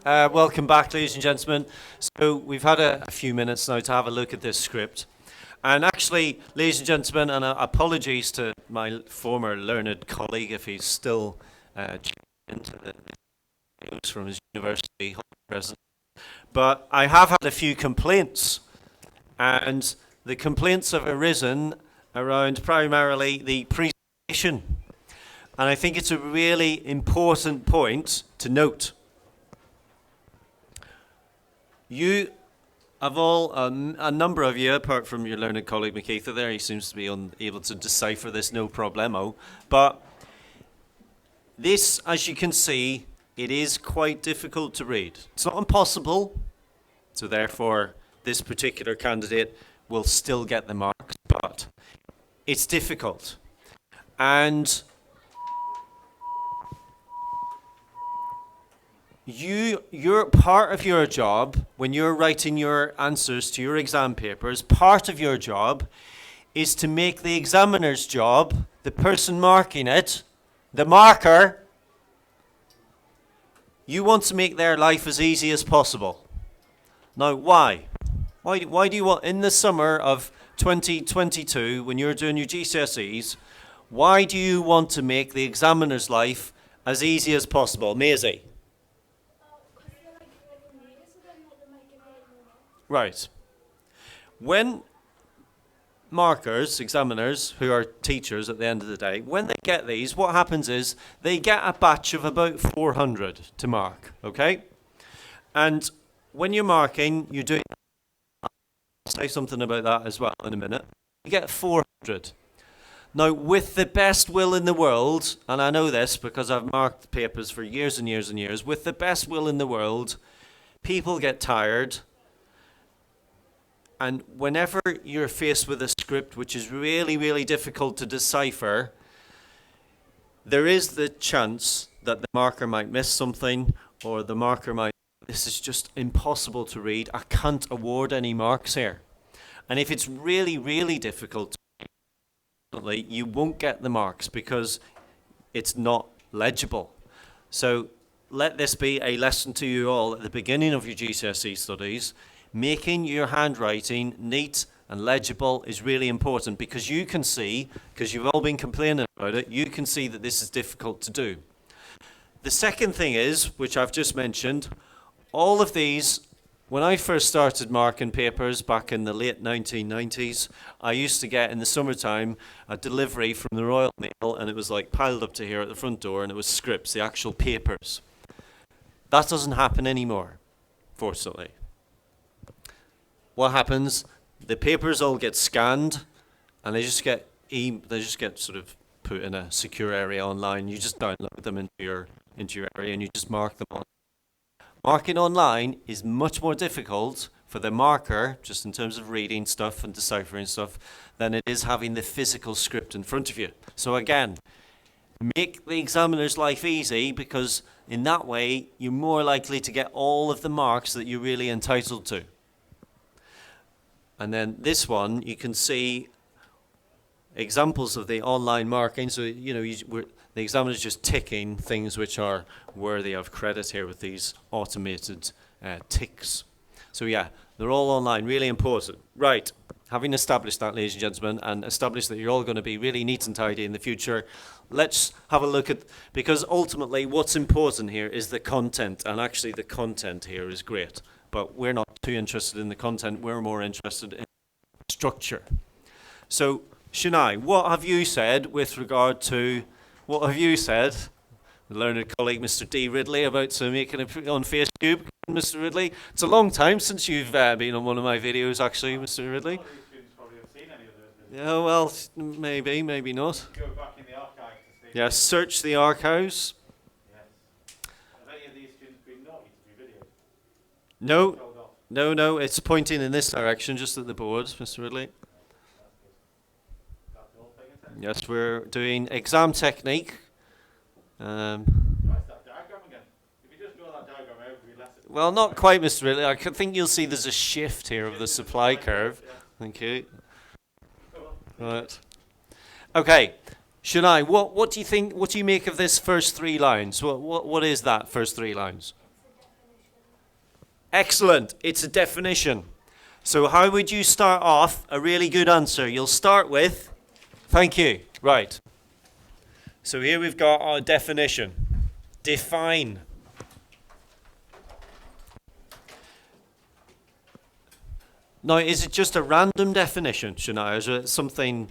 Welcome back, ladies and gentlemen. So we've had a few minutes now to have a look at this script. And actually, ladies and gentlemen, and apologies to my former learned colleague if he's still into the news from his university present. But I have had a few complaints, and the complaints have arisen around primarily the presentation. And I think it's a really important point to note. You have all, a number of you, apart from your learned colleague Makitha there, he seems to be able to decipher this no problemo. But this, as you can see, it is quite difficult to read. It's not impossible, so therefore this particular candidate will still get the marks, but it's difficult. And your part of your job, when you're writing your answers to your exam papers, part of your job is to make the examiner's job, the person marking it, the marker, you want to make their life as easy as possible. Now, why? Why do you want, in the summer of 2022, when you're doing your GCSEs, why do you want to make the examiner's life as easy as possible? Maisie? Right. When markers, examiners, who are teachers at the end of the day, when they get these, what happens is they get a batch of about 400 to mark, okay? And when you're marking, you're doing, I'll say something about that as well in a minute, you get 400. Now, with the best will in the world, and I know this because I've marked papers for years and years and years, with the best will in the world, people get tired. And whenever you're faced with a script which is really, really difficult to decipher, there is the chance that the marker might miss something, or the marker might, this is just impossible to read, I can't award any marks here. And if it's really, really difficult, you won't get the marks because it's not legible. So let this be a lesson to you all at the beginning of your GCSE studies. Making your handwriting neat and legible is really important because you can see, because you've all been complaining about it, you can see that this is difficult to do. The second thing is, which I've just mentioned, all of these, when I first started marking papers back in the late 1990s, I used to get in the summertime a delivery from the Royal Mail, and it was like piled up to here at the front door, and it was scripts, the actual papers. That doesn't happen anymore, fortunately. What happens? The papers all get scanned, and they just get sort of put in a secure area online. You just download them into your area, and you just mark them on. Marking online is much more difficult for the marker, just in terms of reading stuff and deciphering stuff, than it is having the physical script in front of you. So again, make the examiner's life easy, because in that way you're more likely to get all of the marks that you're really entitled to. And then this one, you can see examples of the online marking. So, the examiner's just ticking things which are worthy of credit here with these automated ticks. So yeah, they're all online, really important. Right, having established that, ladies and gentlemen, and established that you're all going to be really neat and tidy in the future, let's have a look at, because ultimately what's important here is the content, and actually the content here is great. But we're not too interested in the content, we're more interested in structure. So, Shania, what have you said, the learned colleague Mr. D. Ridley, about making it on FaceTube, Mr. Ridley? It's a long time since you've been on one of my videos, actually, Mr. Ridley. All these students probably have seen any of those videos. Yeah, well, maybe not. Go back in the archives to see. Yeah, search the archives. Yes. Have any of these students been naughty to be videoed? No. No, it's pointing in this direction, just at the board, Mr. Ridley. Yes, we're doing exam technique. That diagram again. If you just draw that diagram every lesson. Well, not quite, Mr. Ridley. I think you'll see there's a shift here of the supply curve. Thank you. Right. Okay, Shania, what do you think? What do you make of this first three lines? What is that first three lines? Excellent. It's a definition. So how would you start off a really good answer? You'll start with, thank you. Right. So here we've got our definition. Define. Now, is it just a random definition, Shania? Is it something?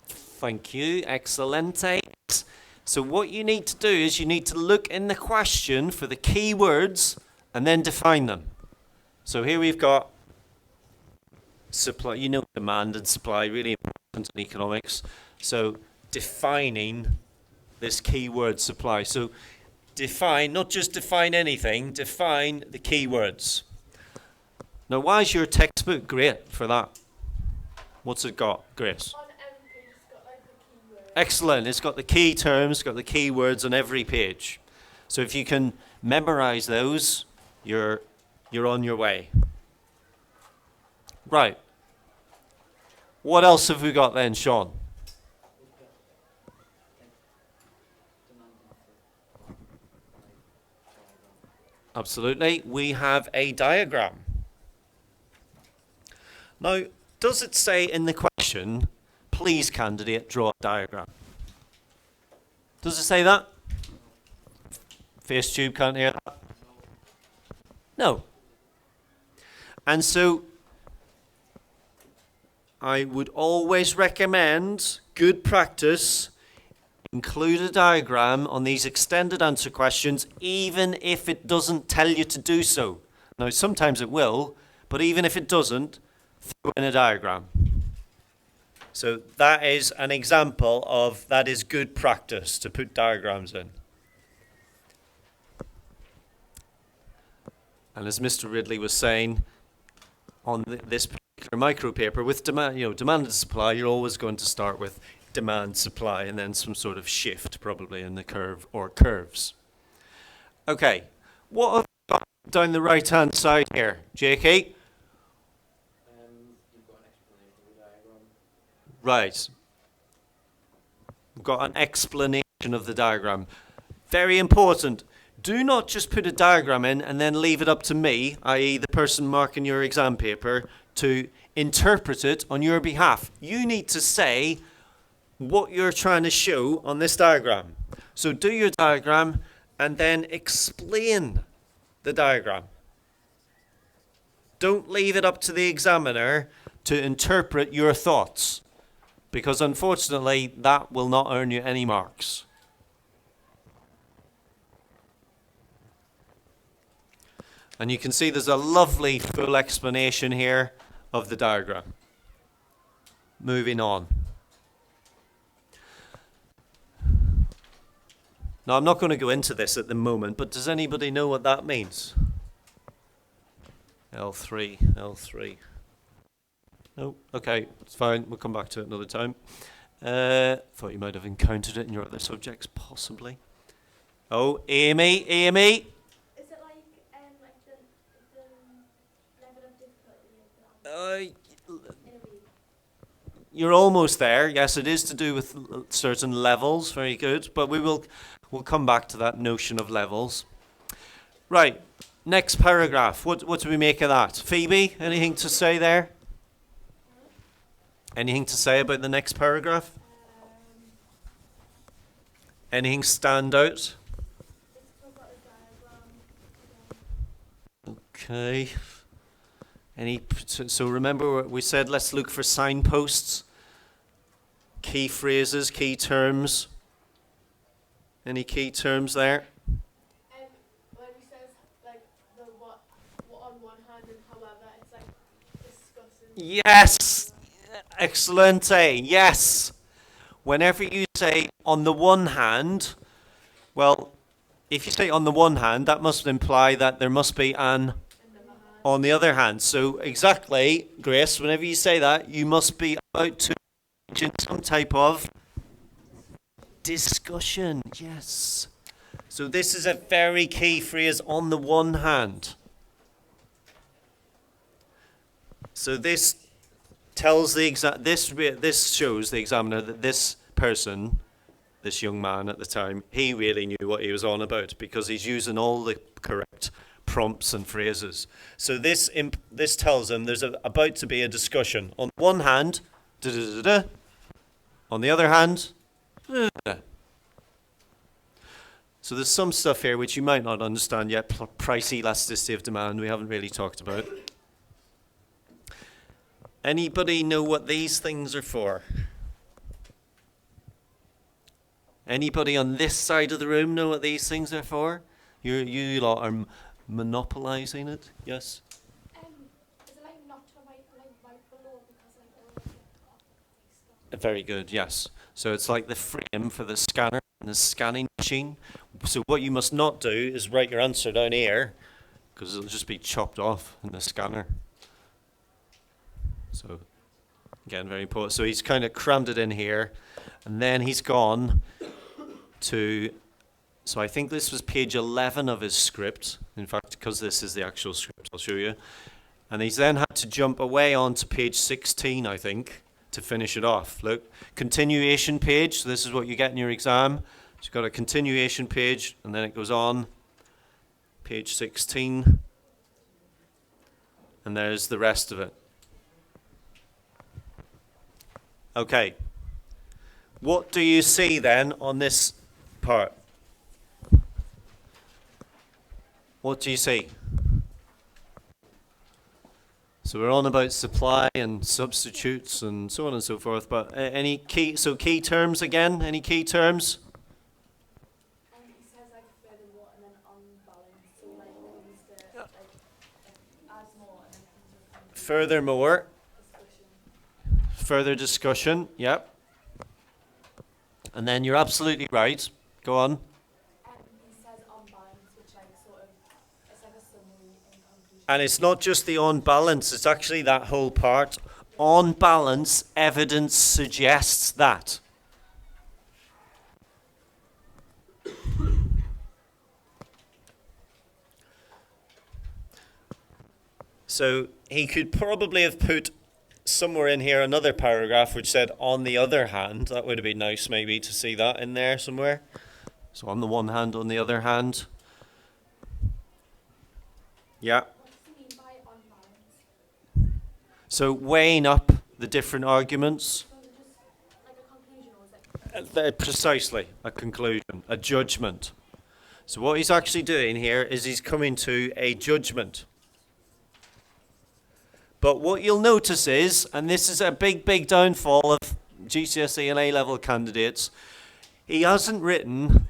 Thank you. Excelente. So what you need to do is you need to look in the question for the key words and then define them. So here we've got supply, demand and supply, really important in economics. So defining this key word supply. So define, not just define anything, define the key words. Now, why is your textbook great for that? What's it got, Grace? Excellent. It's got the key terms, got the key words on every page. So if you can memorize those, you're on your way. Right. What else have we got then, Sean? Absolutely. We have a diagram. Now, does it say in the question, please, candidate, draw a diagram? Does it say that? FaceTube can't hear that? No. And so, I would always recommend good practice. Include a diagram on these extended answer questions, even if it doesn't tell you to do so. Now, sometimes it will, but even if it doesn't, throw in a diagram. So that is an example of that is good practice to put diagrams in. And as Mr. Ridley was saying, on this particular micro paper, with demand and supply, you're always going to start with demand, supply, and then some sort of shift, probably in the curve or curves. Okay, what have we got down the right-hand side here, JK? You've got an explanation of the diagram. Right. We've got an explanation of the diagram. Very important. Do not just put a diagram in and then leave it up to me, i.e. the person marking your exam paper, to interpret it on your behalf. You need to say what you're trying to show on this diagram. So do your diagram and then explain the diagram. Don't leave it up to the examiner to interpret your thoughts, because unfortunately that will not earn you any marks. And you can see there's a lovely full explanation here of the diagram. Moving on. Now, I'm not going to go into this at the moment, but does anybody know what that means? L3. No? Okay, it's fine. We'll come back to it another time. Thought you might have encountered it in your other subjects, possibly. Oh, Amy. Is it like the level of difficulty? You're almost there. Yes, it is to do with certain levels. Very good. But we'll come back to that notion of levels. Right. Next paragraph. What do we make of that? Phoebe, anything to say there? Anything to say about the next paragraph? Anything stand out? Okay. So remember we said let's look for signposts, key phrases, key terms. Any key terms there? When he says like the what on one hand and however, it's like discussing. Yes, excellent. Yes. Whenever you say on the one hand, well, if you say on the one hand, that must imply that there must be an on the other hand. So exactly, Grace, whenever you say that, you must be about to engage in some type of discussion. Yes. So this is a very key phrase, on the one hand. So this tells this shows the examiner that this person, this young man at the time, he really knew what he was on about because he's using all the correct prompts and phrases. So this tells him there's about to be a discussion. On one hand, da-da-da-da. On the other hand, da-da-da. So there's some stuff here which you might not understand yet. Price elasticity of demand, we haven't really talked about. Anybody know what these things are for? Anybody on this side of the room know what these things are for? You lot are monopolizing it, yes? Is it like not to write right below because like stuff? Very good, yes. So it's like the frame for the scanner and the scanning machine. So what you must not do is write your answer down here because it'll just be chopped off in the scanner. So again, very important. So he's kind of crammed it in here and then he's gone to, so I think this was page 11 of his script. In fact, because this is the actual script, I'll show you. And he's then had to jump away onto page 16, I think, to finish it off. Look, continuation page. So this is what you get in your exam. So you've got a continuation page, and then it goes on, page 16, and there's the rest of it. Okay. What do you see then on this part? What do you see? So we're on about supply and substitutes and so on and so forth, but any key terms again? Any key terms? He says like furthermore and then unbalanced, so like it needs to like adds more and then comes with Furthermore, discussion. further discussion, yep. And then you're absolutely right. Go on. He says unbalanced, which like sort of it's like a summary and conclusion. And it's not just the on balance, it's actually that whole part. On balance, evidence suggests that. So he could probably have put somewhere in here another paragraph which said, on the other hand. That would have been nice maybe to see that in there somewhere. So on the one hand, on the other hand. Yeah. What does he mean by unbalanced? So weighing up the different arguments. So is it just like a conclusion or is it Precisely, a conclusion, a judgment. So what he's actually doing here is he's coming to a judgment. But what you'll notice is, and this is a big downfall of GCSE and A-level candidates, he hasn't written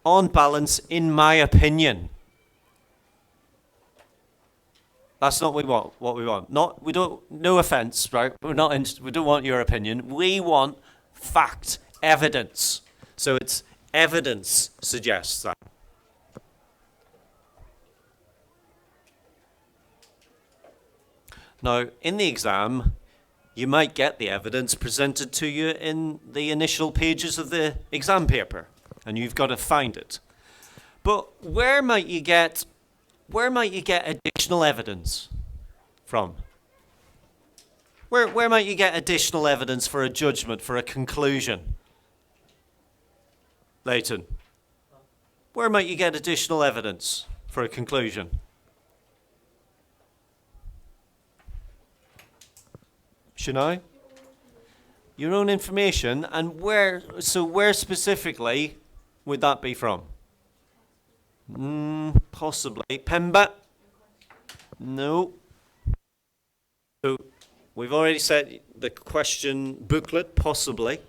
on balance, in my opinion. That's not what we want. No offense, right? We don't want your opinion. We want fact, evidence. So it's evidence suggests that. Now, in the exam, you might get the evidence presented to you in the initial pages of the exam paper, and you've got to find it. But where might you get additional evidence from? Where might you get additional evidence for a judgment, for a conclusion? Leighton, where might you get additional evidence for a conclusion? Shania? Your own information, and where specifically would that be from? Possibly. Pemba? No. So we've already said the question booklet, possibly.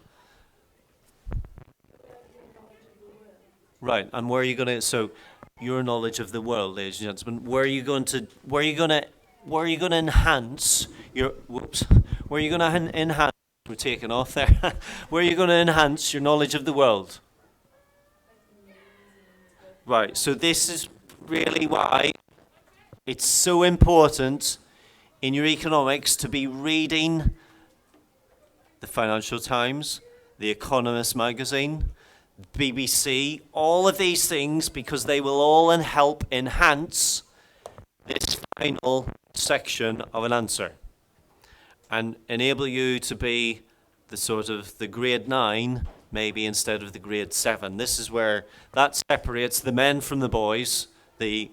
Right, and where are you going to, so your knowledge of the world, ladies and gentlemen, where are you going to enhance your, where are you going to enhance, we're taking off there, where are you going to enhance your knowledge of the world? Right, so this is really why it's so important in your economics to be reading the Financial Times, the Economist magazine, BBC, all of these things, because they will all help enhance this final section of an answer and enable you to be the grade 9 maybe instead of the grade 7. This is where that separates the men from the boys, the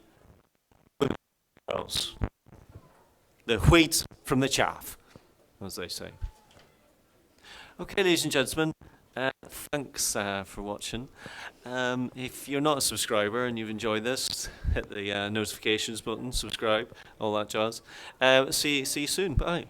women from the girls, the wheat from the chaff, as they say. Okay, ladies and gentlemen, thanks for watching. If you're not a subscriber and you've enjoyed this, hit the notifications button, subscribe, all that jazz. See you soon. Bye.